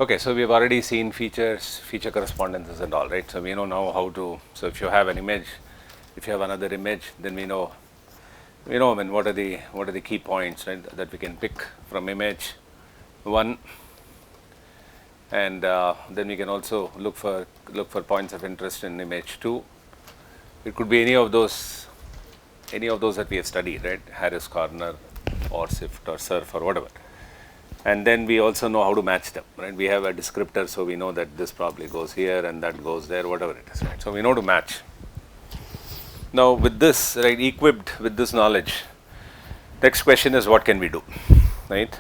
Okay, so we've already seen feature correspondences and all, right? So we know now how to. So if you have an image, if you have another image, then we know. I mean, what are the key points, right, that we can pick from image one, and then we can also look for points of interest in image two. It could be any of those that we have studied, right? Harris corner, or SIFT, or surf, or whatever. And then we also know how to match them, right? We have a descriptor, so we know that this probably goes here and that goes there, whatever it is, right? So we know to match. Now with this, right, equipped with this knowledge, next question is what can we do, right?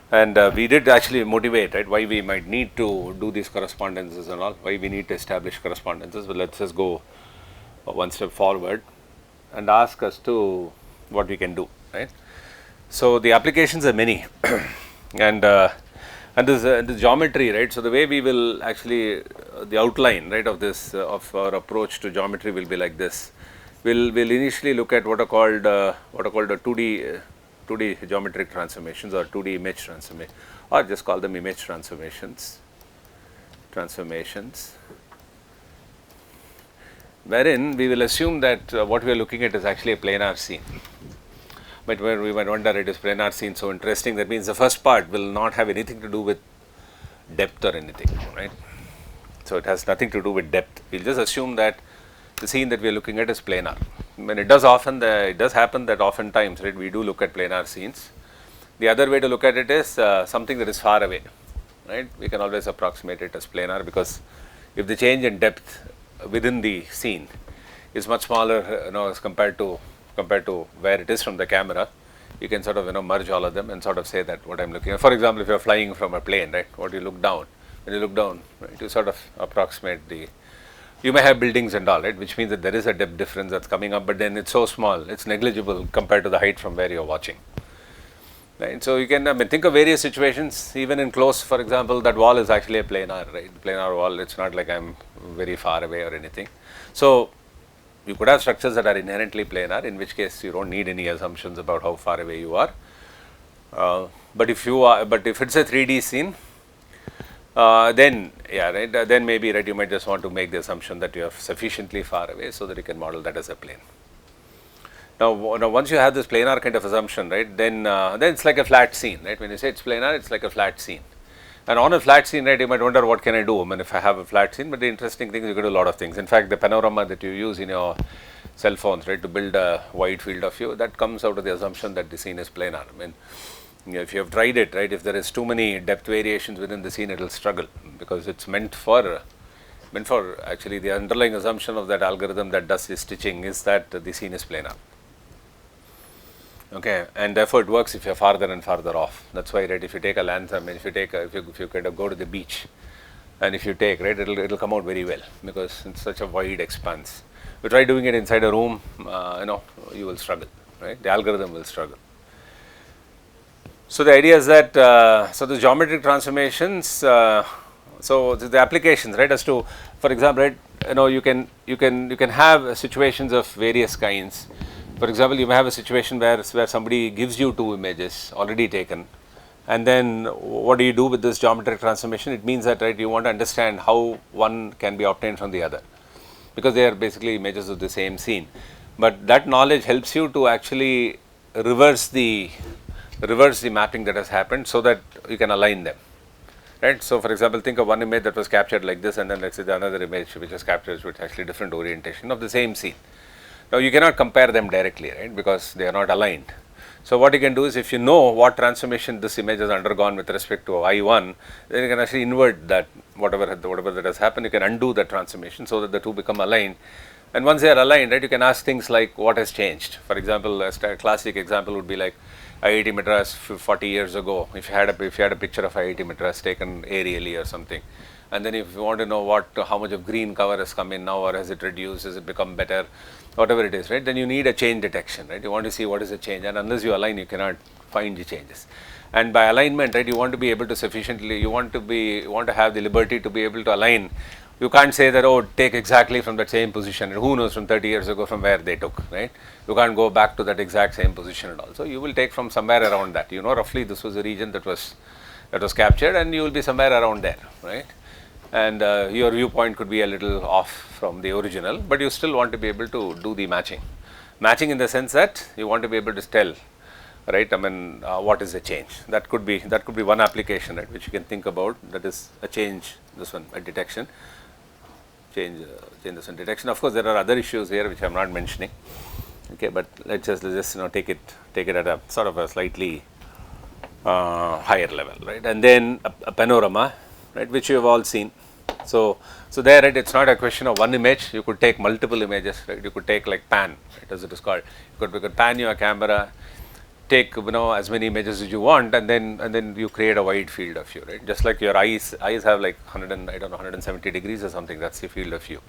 And we did actually motivate, right, why we might need to do these correspondences and all, why we need to establish correspondences. But let's just go one step forward and ask us to what we can do, right? So the applications are many, and this geometry, right? So the way we will actually the outline, right, of this of our approach to geometry will be like this. We'll initially look at what are called a 2D geometric transformations, or 2D image transformation, or just call them image transformations, wherein we will assume that what we are looking at is actually a planar scene. But where we might wonder, it is planar scene so interesting, that means the first part will not have anything to do with depth or anything, right? So it has nothing to do with depth. We'll just assume that the scene that we are looking at is planar. When it does happen that oftentimes, right, we do look at planar scenes. The other way to look at it is something that is far away, right? We can always approximate it as planar, because if the change in depth within the scene is much smaller, as compared to where it is from the camera, you can sort of merge all of them and sort of say that what I'm looking at. For example, if you're flying from a plane, right, when you look down, right, you sort of approximate the. You may have buildings and all, right, which means that there is a depth difference that's coming up, but then it's so small, it's negligible compared to the height from where you're watching. Right. So you can think of various situations, even in close. For example, that wall is actually a planar, right? Planar wall. It's not like I'm very far away or anything. So you could have structures that are inherently planar, in which case you don't need any assumptions about how far away you are. But if it's a 3D scene, then then maybe, right, you might just want to make the assumption that you are sufficiently far away so that you can model that as a plane. Now once you have this planar kind of assumption, right, then it's like a flat scene, right? When you say it's planar, it's like a flat scene. And on a flat scene, right, you might wonder what can I do? I mean, if I have a flat scene, but the interesting thing is you can do a lot of things. In fact, the panorama that you use in your cell phones, right, to build a wide field of view, that comes out of the assumption that the scene is planar. I mean, if you have tried it, right, if there is too many depth variations within the scene, it will struggle, because it's meant for actually the underlying assumption of that algorithm that does the stitching is that the scene is planar. Okay, and therefore it works if you're farther and farther off. That's why, right, if you take a land, I mean, if you kind of go to the beach, and if you take, right, it'll come out very well, because it's such a wide expanse. If you try doing it inside a room, you will struggle, right? The algorithm will struggle. So the idea is that so the geometric transformations, so the applications, right, as to, for example, right, you can have situations of various kinds. For example, you may have a situation where somebody gives you two images already taken, and then what do you do with this geometric transformation? It means that, right, you want to understand how one can be obtained from the other, because they are basically images of the same scene. But that knowledge helps you to actually reverse the mapping that has happened, so that you can align them, right? So for example, think of one image that was captured like this, and then let's say the another image which is captured with actually different orientation of the same scene. Now you cannot compare them directly, right, because they are not aligned. So what you can do is, if you know what transformation this image has undergone with respect to I1, then you can actually invert that, whatever that has happened, you can undo that transformation so that the two become aligned. And once they are aligned, right, you can ask things like what has changed. For example, a classic example would be like IIT Madras 40 years ago. If you had a picture of IIT Madras taken aerially or something, and then if you want to know how much of green cover has come in now, or has it reduced, has it become better, whatever it is, right, then you need a change detection, right? You want to see what is the change, and unless you align, you cannot find the changes. And by alignment, right, you want to be able to you want to have the liberty to be able to align. You can't say that, oh, take exactly from that same position, and who knows from 30 years ago from where they took, right? You can't go back to that exact same position at all. So you will take from somewhere around that, roughly this was a region that was that was captured, and you will be somewhere around there, right? And your viewpoint could be a little off from the original, but you still want to be able to do the matching. Matching in the sense that you want to be able to tell, right? I mean, what is the change? That could be one application, right, which you can think about. That is a change. This one, a detection. Change this one, detection. Of course, there are other issues here which I am not mentioning. Okay, but let's just take it at a sort of a slightly higher level, right? And then a panorama, right, which you have all seen. So there, right, it's not a question of one image. You could take multiple images, right? You could take like pan, right, as it is called. You could pan your camera, take as many images as you want, and then you create a wide field of view, right? Just like your eyes have like 170 degrees or something. That's the field of view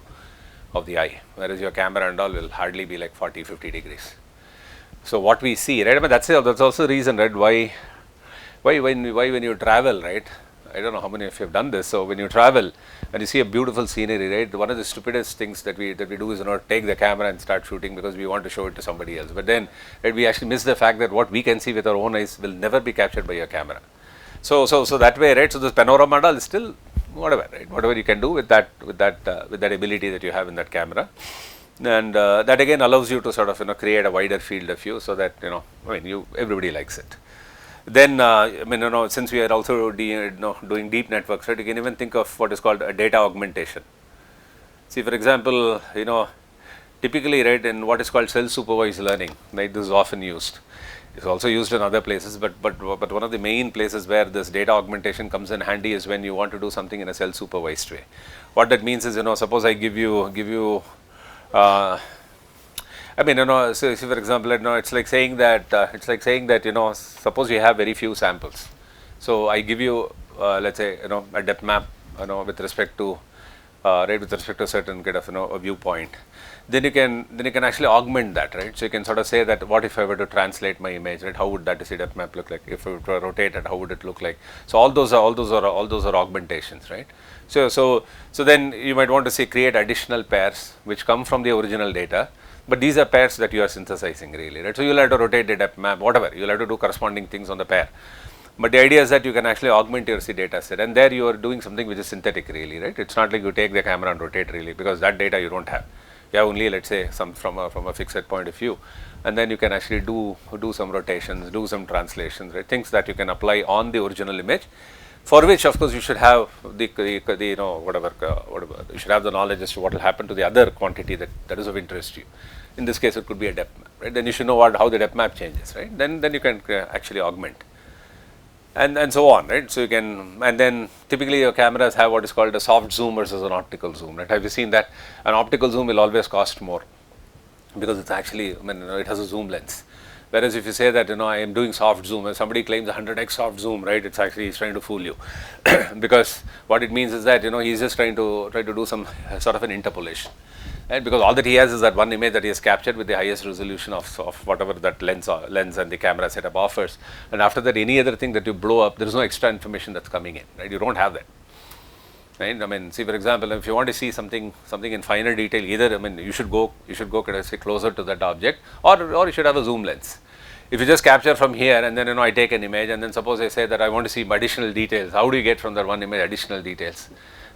of the eye, whereas your camera and all will hardly be like 40-50 degrees. So what we see, right? I mean, that's also the reason, right? Why when you travel, right? I don't know how many of you have done this. So when you travel and you see a beautiful scenery, right? One of the stupidest things that we do is take the camera and start shooting because we want to show it to somebody else. But then, right, we actually miss the fact that what we can see with our own eyes will never be captured by your camera. So that way, right? So this panorama is still whatever, right? Whatever you can do with that ability that you have in that camera, and that again allows you to sort of create a wider field of view, so that everybody likes it. Then since we are also doing deep networks, right, you can even think of what is called a data augmentation. See, for example, typically, right, in what is called self-supervised learning, right, this is often used. It's also used in other places, but one of the main places where this data augmentation comes in handy is when you want to do something in a self-supervised way. What that means is, suppose I give you so for example, it's like saying that, suppose you have very few samples. So I give you, let's say, a depth map, with respect to, with respect to a certain kind of, a viewpoint. Then you can actually augment that, right? So you can sort of say that, what if I were to translate my image, right? How would that depth map look like? If I were to rotate it, how would it look like? So all those are augmentations, right? So then you might want to say create additional pairs which come from the original data. But these are pairs that you are synthesizing, really, right? So you'll have to rotate the depth map, whatever. You'll have to do corresponding things on the pair. But the idea is that you can actually augment your data set, and there you are doing something which is synthetic, really, right? It's not like you take the camera and rotate, really, because that data you don't have. You have only, let's say, some from a fixed point of view, and then you can actually do some rotations, do some translations, right? Things that you can apply on the original image, for which, of course, you should have whatever you should have the knowledge as to what will happen to the other quantity that is of interest to you. In this case, it could be a depth map, right? Then you should know how the depth map changes, right? Then you can actually augment, and so on, right? So you can, and then typically your cameras have what is called a soft zoom versus an optical zoom, right? Have you seen that? An optical zoom will always cost more because it's actually, it has a zoom lens. Whereas if you say that, I am doing soft zoom, and somebody claims 100x soft zoom, right, it's actually, he's trying to fool you because what it means is that, he's just trying to do some sort of an interpolation, right? Because all that he has is that one image that he has captured with the highest resolution of whatever that lens and the camera setup offers, and after that, any other thing that you blow up, there is no extra information that's coming in, right? You don't have that. Right? See, for example, if you want to see something in finer detail, either, you should go kind of say closer to that object, or you should have a zoom lens. If you just capture from here and then, I take an image, and then suppose I say that I want to see additional details, how do you get from that one image additional details,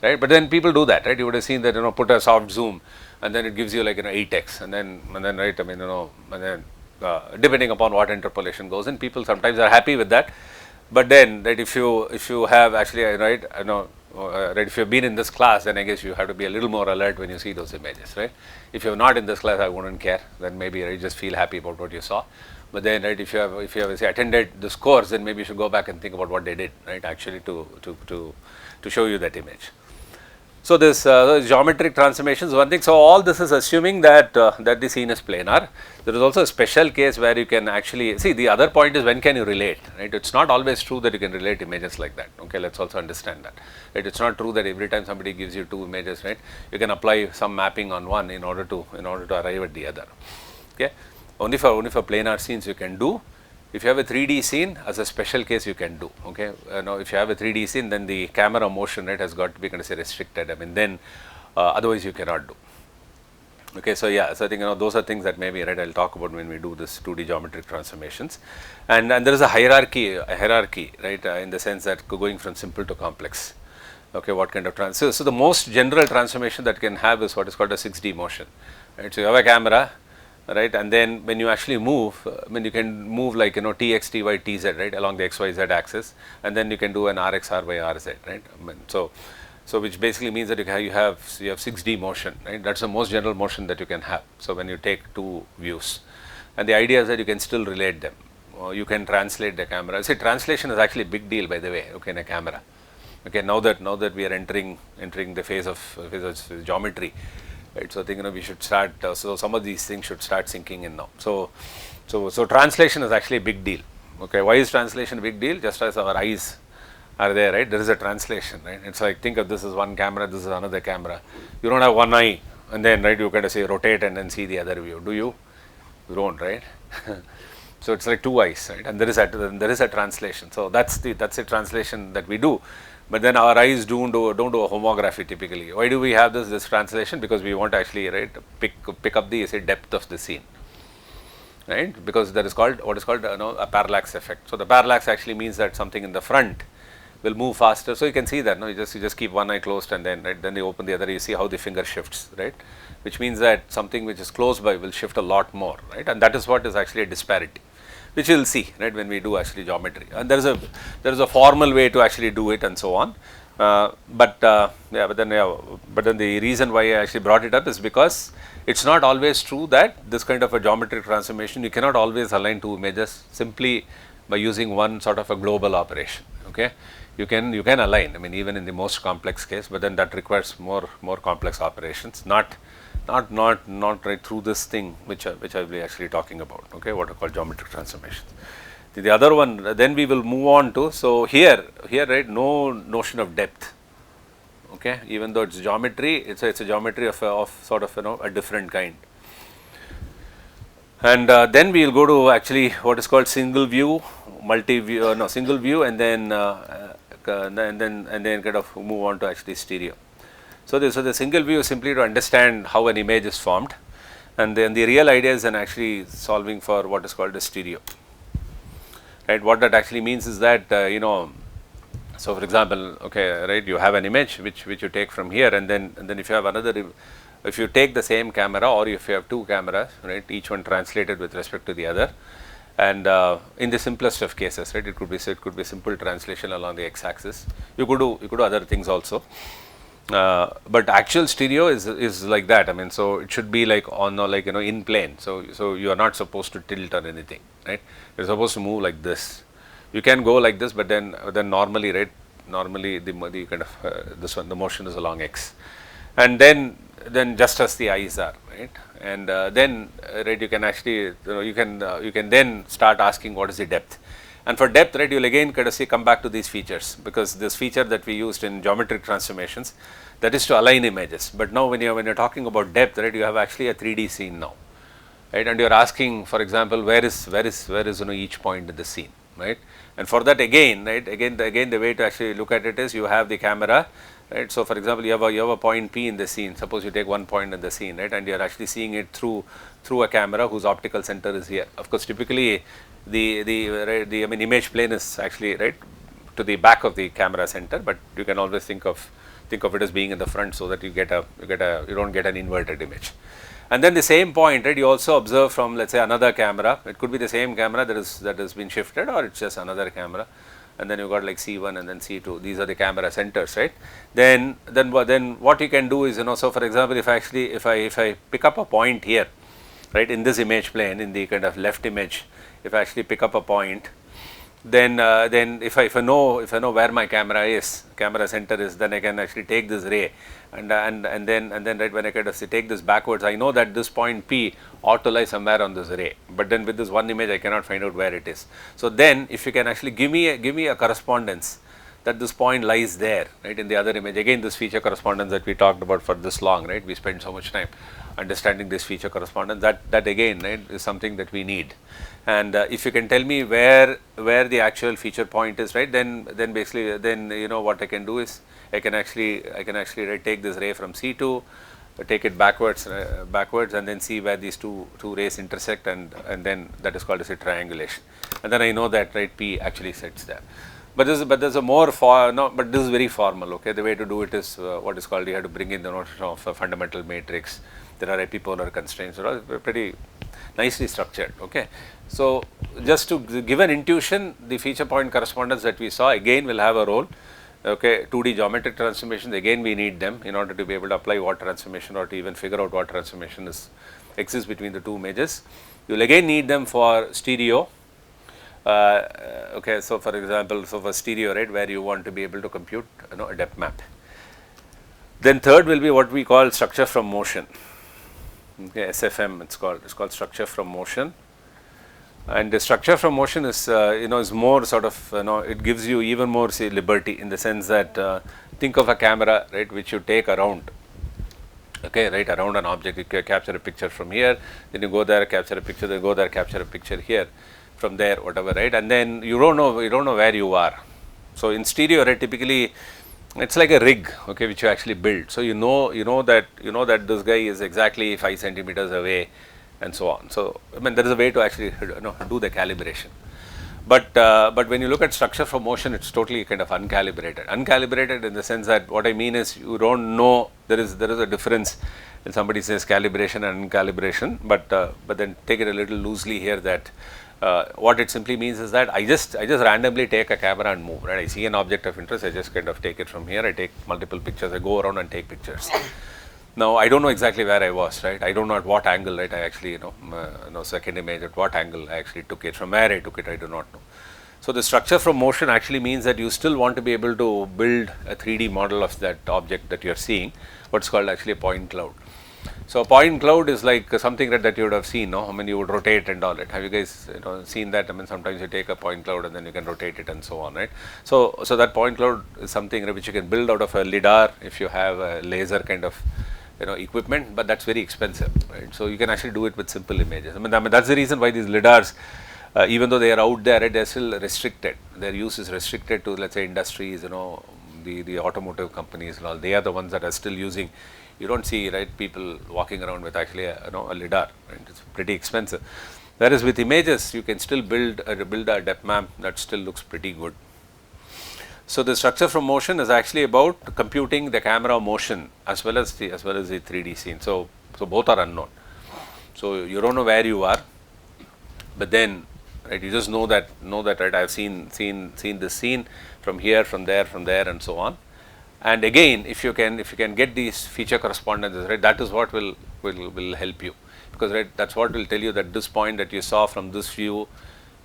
right? But then people do that, right? You would have seen that, put a soft zoom, and then it gives you like, 8x, and then, right, and then depending upon what interpolation goes in, people sometimes are happy with that. But then, right, if you have actually, right, right, if you've been in this class, then I guess you have to be a little more alert when you see those images, right? If you're not in this class, I wouldn't care. Then maybe you just feel happy about what you saw. But then, right, if you have say, attended this course, then maybe you should go back and think about what they did, right, actually to show you that image. So this geometric transformations, one thing. So all this is assuming that that the scene is planar. There is also a special case where you can actually see. The other point is, when can you relate, right? It's not always true that you can relate images like that. Okay, let's also understand that. Right? It's not true that every time somebody gives you two images, right, you can apply some mapping on one in order to arrive at the other. Okay, only for planar scenes you can do. If you have a 3D scene, as a special case, you can do. Okay, now if you have a 3D scene, then the camera motion, right, has got to be kind of say restricted. Then otherwise you cannot do. Okay, so yeah, so I think those are things that maybe I'll talk about when we do this 2D geometric transformations, and there is a hierarchy right, in the sense that going from simple to complex. Okay, what kind of so the most general transformation that can have is what is called a 6D motion, right? So you have a camera, right, and then when you actually move, you can move like tx, ty, tz, right, along the xyz axis, and then you can do an rx, ry, rz, right. So which basically means that you have 6D motion, right? That's the most general motion that you can have. So when you take two views, and the idea is that you can still relate them, or you can translate the camera. See, translation is actually a big deal, by the way. Okay, in a camera. Okay, now that we are entering the phase of geometry, right? So I think we should start. So some of these things should start sinking in now. So translation is actually a big deal. Okay, why is translation a big deal? Just as our eyes are there, right? There is a translation, right? It's like, think of this as one camera, this is another camera. You don't have one eye, and then right, you kind of say rotate and then see the other view. Do you? You don't, right? So it's like two eyes, right? And there is a translation. So that's the translation that we do. But then our eyes don't do a homography typically. Why do we have this translation? Because we want to actually, right, pick up the depth of the scene, right? Because there is called what is called a parallax effect. So the parallax actually means that something in the front will move faster. So you can see that, you just keep one eye closed, and then then you open the other, you see how the finger shifts, right? Which means that something which is close by will shift a lot more, right? And that is what is actually a disparity, which you will see, right, when we do actually geometry. And there is a formal way to actually do it, and so on. But then the reason why I actually brought it up is because it's not always true that this kind of a geometric transformation, you cannot always align two images simply by using one sort of a global operation. Okay, you can align, even in the most complex case, but then that requires more complex operations, not right through this thing which I will be actually talking about. Okay, what are called geometric transformations. The other one, then we will move on to, so here right, no notion of depth. Okay, even though it's geometry, it's a geometry of sort of a different kind. And then we will go to actually what is called single view, single view, and then kind of move on to actually stereo. So the single view is simply to understand how an image is formed, and then the real idea is in actually solving for what is called a stereo. Right, what that actually means is that so for example, okay, right, you have an image which you take from here, and then if you have another, if you take the same camera, or if you have two cameras, right, each one translated with respect to the other, and in the simplest of cases, right, it could be simple translation along the x-axis. You could do other things also, but actual stereo is like that. So it should be like in plane. So you are not supposed to tilt or anything, right? You're supposed to move like this. You can go like this, but then normally, right, the kind of this one, the motion is along x, and then just as the eyes are, right, and then right, you can actually you can then start asking what is the depth. And for depth, right, you will again kind of come back to these features, because this feature that we used in geometric transformations, that is to align images. But now when you're talking about depth, right, you have actually a 3D scene now, right, and you're asking, for example, where is each point in the scene, right? And for that, again, right, again the way to actually look at it is, you have the camera, right. So for example, you have a point P in the scene. Suppose you take one point in the scene, right, and you're actually seeing it through a camera whose optical center is here. Of course, typically the image plane is actually right to the back of the camera center, but you can always think of it as being in the front, so that you don't get an inverted image. And then the same point, right, you also observe from, let's say, another camera. It could be the same camera that has been shifted, or it's just another camera, and then you got like C1 and then C2. These are the camera centers, right? Then what you can do is, so for example, if I pick up a point here, right, in this image plane, in the kind of left image, if I actually pick up a point, then if I know where my camera center is, then I can actually take this ray, and then right, when I kind of take this backwards, I know that this point P ought to lie somewhere on this ray, but then with this one image I cannot find out where it is. So then if you can actually give me a correspondence that this point lies there, right, in the other image, again this feature correspondence that we talked about for this long, right, we spent so much time understanding this feature correspondence, that again, right, is something that we need. And if you can tell me where the actual feature point is, right, then basically what I can do is I can actually right, take this ray from C2, take it backwards, and then see where these two rays intersect, and then that is called as a triangulation. And then I know that, right, P actually sits there. But there's a more but this is very formal. Okay, the way to do it is what is called, you have to bring in the notion of a fundamental matrix. There are epipolar constraints. They're pretty nicely structured. Okay, so just to give an intuition, the feature point correspondence that we saw again will have a role. Okay, 2D geometric transformations, again we need them in order to be able to apply what transformation, or to even figure out what transformation exists between the two images. You will again need them for stereo. Okay, so for example, for stereo, right, where you want to be able to compute, a depth map. Then third will be what we call structure from motion. Okay, SFM it's called structure from motion. And the structure from motion is is more sort of, it gives you even more, say, liberty, in the sense that think of a camera, right, which you take around, okay, right, around an object. You can capture a picture from here, then you go there, capture a picture, then go there, capture a picture here, from there, whatever, right, and then you don't know where you are. So in stereo, right, typically it's like a rig, okay, which you actually build. So you know that this guy is exactly 5 centimeters away, and so on. So I mean, there is a way to actually do the calibration. But when you look at structure from motion, it's totally kind of uncalibrated. Uncalibrated in the sense that, what I mean is, you don't know, there is a difference when somebody says calibration and uncalibration, but then take it a little loosely here, that what it simply means is that I just randomly take a camera and move, right. I see an object of interest, I just kind of take it from here, I take multiple pictures, I go around and take pictures. Now I don't know exactly where I was, right. I don't know at what angle, right, I actually second image, at what angle I actually took it, from where I took it, I do not know. So the structure from motion actually means that you still want to be able to build a 3D model of that object that you are seeing, what's called actually a point cloud. So a point cloud is like something that you would have seen, no? I mean, you would rotate and all that. Have you guys seen that? I mean, sometimes you take a point cloud and then you can rotate it and so on, right? So that point cloud is something which you can build out of a lidar if you have a laser kind of equipment, but that's very expensive, right? So you can actually do it with simple images. I mean that's the reason why these lidars, even though they are out there, right, they're still restricted. Their use is restricted to, let's say, industries, the automotive companies and all. They are the ones that are still using. You don't see, right, people walking around with actually a lidar, right? It's pretty expensive. Whereas with images, you can still build a depth map that still looks pretty good. So the structure from motion is actually about computing the camera motion as well as the 3D scene. So both are unknown. So you don't know where you are, but then, right, you just know that right, I've seen this scene from here, from there, and so on. And again, if you can get these feature correspondences, right, that is what will help you, because, right, that's what will tell you that this point that you saw from this view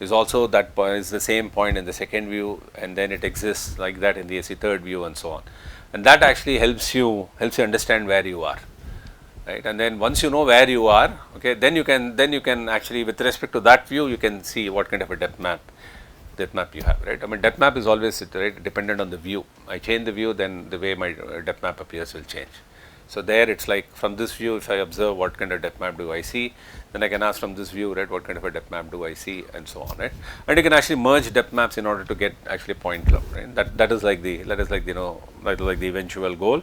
is also that point, is the same point in the second view, and then it exists like that in the third view, and so on. And that actually helps you understand where you are, right. And then once you know where you are, okay, then you can actually, with respect to that view, you can see what kind of a depth map you have, right. I mean, depth map is always, right, dependent on the view. I change the view, then the way my depth map appears will change. So there it's like, from this view, if I observe what kind of depth map do I see, then I can ask from this view, right, what kind of a depth map do I see, and so on, right. And you can actually merge depth maps in order to get actually point cloud, right. That is like the eventual goal.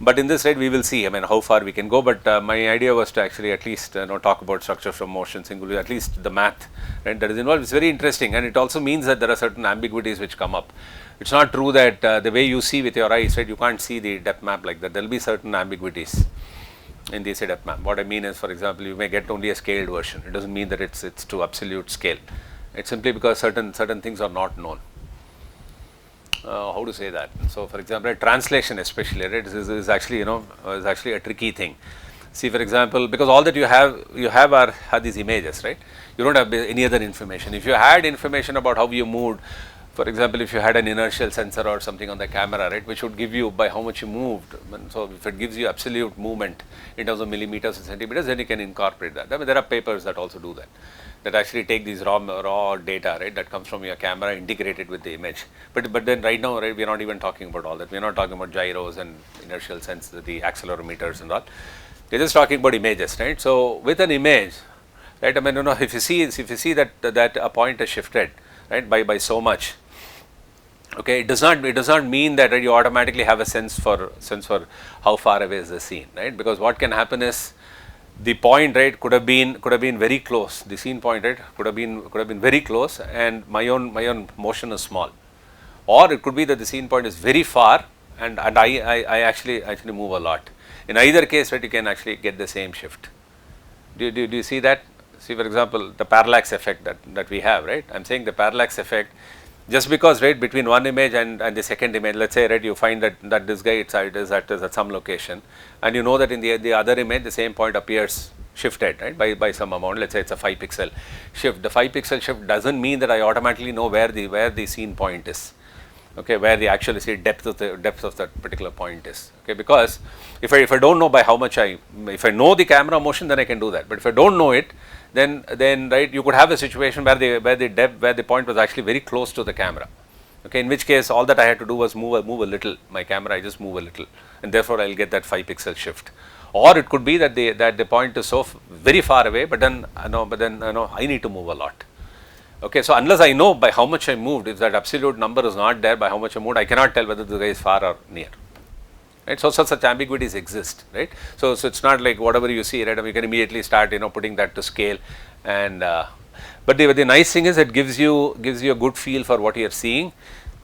But in this, right, we will see, I mean, how far we can go. But my idea was to actually at least talk about structure from motion singularly, at least the math, right, that is involved. It's very interesting, and it also means that there are certain ambiguities which come up. It's not true that the way you see with your eyes, right, you can't see the depth map like that. There will be certain ambiguities in the depth map. What I mean is, for example, you may get only a scaled version. It doesn't mean that it's to absolute scale. It's simply because certain things are not known. How to say that? So, for example, translation especially, right, is actually is actually a tricky thing. See, for example, because all that you have are these images, right? You don't have any other information. If you had information about how you moved, for example, if you had an inertial sensor or something on the camera, right, which would give you by how much you moved. So if it gives you absolute movement in terms of millimeters and centimeters, then you can incorporate that. I mean, there are papers that also do that actually take these raw data, right, that comes from your camera, integrated with the image. But then right now, right, we are not even talking about all that. We are not talking about gyros and inertial sensors, the accelerometers and all. We are just talking about images, right. So with an image, right, I mean, if you see that a point is shifted, right, by so much, Okay, it does not mean that, right, you automatically have a sense for how far away is the scene, right? Because what can happen is the point, right, could have been very close. The scene point, right, could have been very close, and my own motion is small, or it could be that the scene point is very far, and I actually move a lot. In either case, right, you can actually get the same shift. Do you see that? See, for example, the parallax effect that we have, right? I'm saying the parallax effect, just because, right, between one image and the second image, let's say, right, you find that this guy is at some location, and you know that in the other image the same point appears shifted, right, by some amount. Let's say it's a 5 pixel shift. The 5 pixel shift doesn't mean that I automatically know where the scene point is. Okay, where the actual depth of that particular point is. Okay, because if I don't know by how much if I know the camera motion, then I can do that. But if I don't know it, then right, you could have a situation where the point was actually very close to the camera. Okay, in which case all that I had to do was move a little. My camera, I just move a little, and therefore I'll get that 5 pixel shift. Or it could be that the point is so very far away, but then I need to move a lot. Okay, so unless I know by how much I moved, if that absolute number is not there by how much I moved, I cannot tell whether the guy is far or near. Right, so such ambiguities exist, right? So it's not like whatever you see, right, you can immediately start, putting that to scale, and but the nice thing is it gives you a good feel for what you are seeing.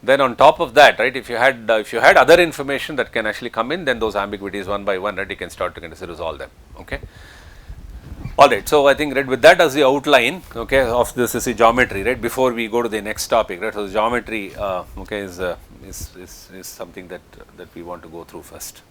Then on top of that, right, if you had other information that can actually come in, then those ambiguities one by one, right, you can start to kind of resolve them. Okay. All right, so I think, right, with that as the outline, okay, of this is the geometry, right, before we go to the next topic, right. So the geometry, okay, is something that we want to go through first.